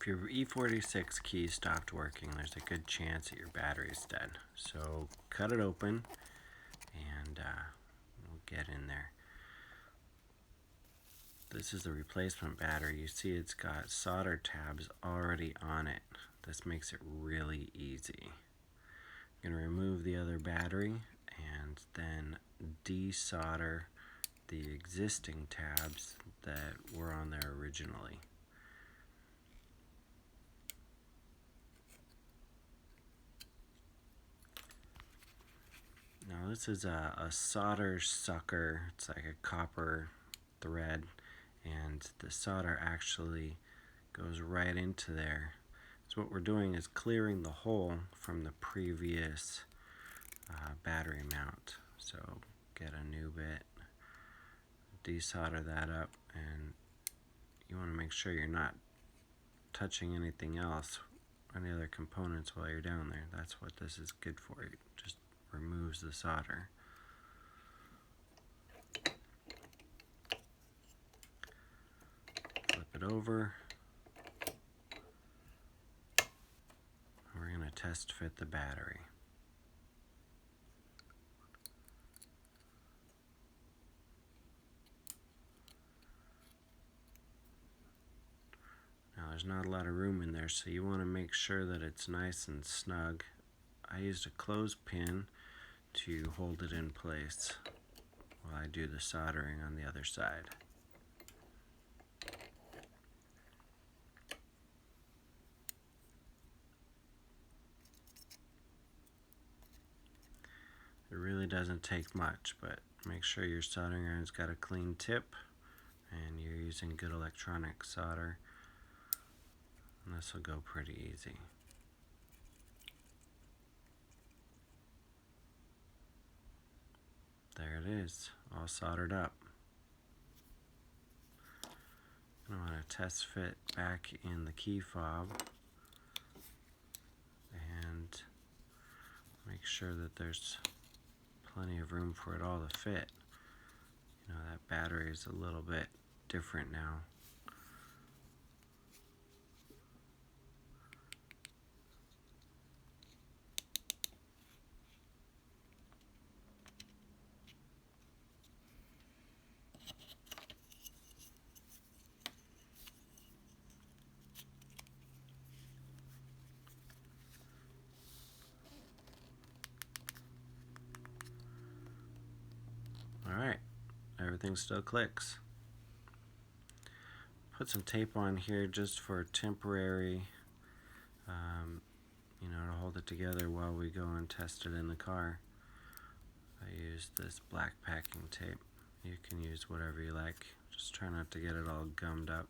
If your E46 key stopped working, there's a good chance that your battery's dead. So cut it open and we'll get in there. This is the replacement battery. You see it's got solder tabs already on it. This makes it really easy. I'm going to remove the other battery and then desolder the existing tabs that were on there originally. Now this is a solder sucker. It's like a copper thread, and the solder actually goes right into there. So what we're doing is clearing the hole from the previous battery mount. So get a new bit, desolder that up, and you want to make sure you're not touching anything else, any other components while you're down there. That's what this is good for. It just removes the solder. Flip it over. We're going to test fit the battery. Now there's not a lot of room in there, so you want to make sure that it's nice and snug. I used a clothespin to hold it in place while I do the soldering on the other side. It really doesn't take much, but make sure your soldering iron's got a clean tip and you're using good electronic solder, and this will go pretty easy. There it is, all soldered up. I want to test fit back in the key fob and make sure that there's plenty of room for it all to fit. You know, that battery is a little bit different now. Alright, everything still clicks. Put some tape on here just for temporary, to hold it together while we go and test it in the car. I used this black packing tape. You can use whatever you like. Just try not to get it all gummed up.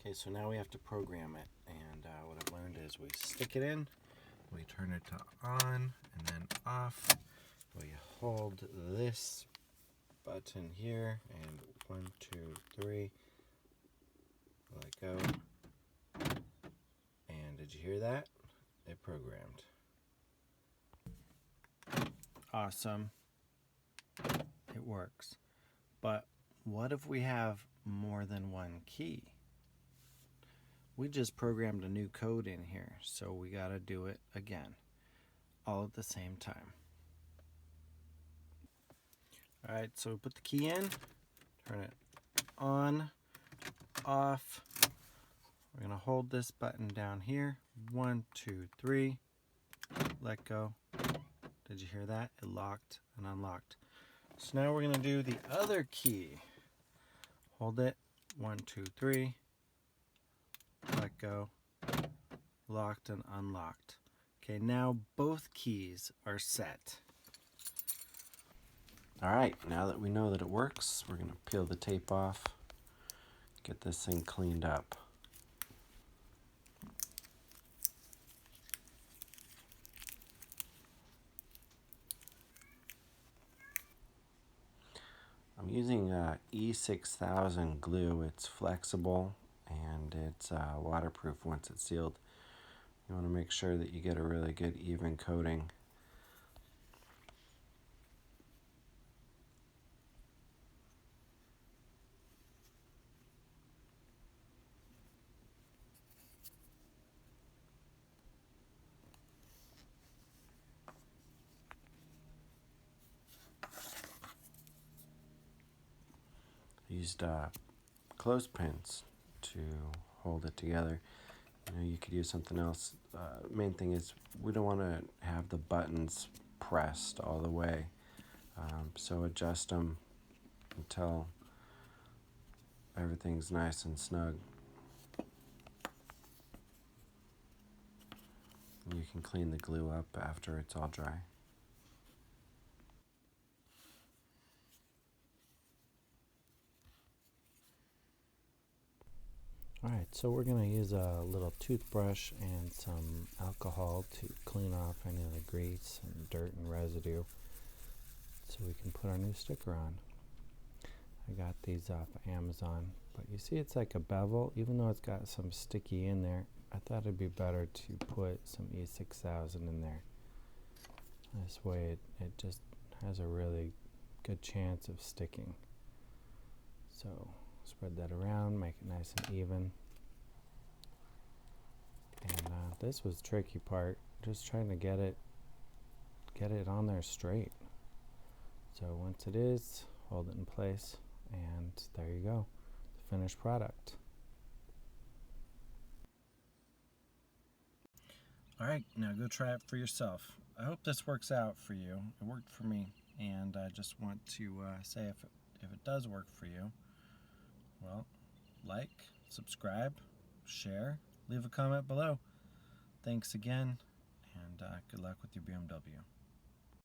Okay, so now we have to program it, and what I've learned is we stick it in, we turn it to on and then off, we hold this button here, and 1, 2, 3, let go, and did you hear that? It programmed. Awesome. It works. But what if we have more than one key? We just programmed a new code in here, so we got to do it again, all at the same time. Alright, so put the key in, turn it on, off. We're going to hold this button down here. 1, 2, 3, let go. Did you hear that? It locked and unlocked. So now we're going to do the other key. Hold it, 1, 2, 3. Let go, locked and unlocked. Okay, now both keys are set. Alright, now that we know that it works, we're going to peel the tape off, get this thing cleaned up. using E6000 glue. It's flexible and it's waterproof once it's sealed. You want to make sure that you get a really good even coating. Used clothespins to hold it together. You could use something else. Main thing is we don't want to have the buttons pressed all the way, so adjust them until everything's nice and snug. You can clean the glue up after it's all dry. Alright, so we're going to use a little toothbrush and some alcohol to clean off any of the grease and dirt and residue so we can put our new sticker on. I got these off Amazon, but you see it's like a bevel. Even though it's got some sticky in there, I thought it'd be better to put some E6000 in there. This way it just has a really good chance of sticking. So spread that around, make it nice and even. And this was the tricky part, just trying to get it on there straight. So once it is, hold it in place, and there you go, the finished product. Alright, now go try it for yourself. I hope this works out for you. It worked for me, and I just want to say if it does work for you, well, like, subscribe, share, leave a comment below. Thanks again, and good luck with your BMW.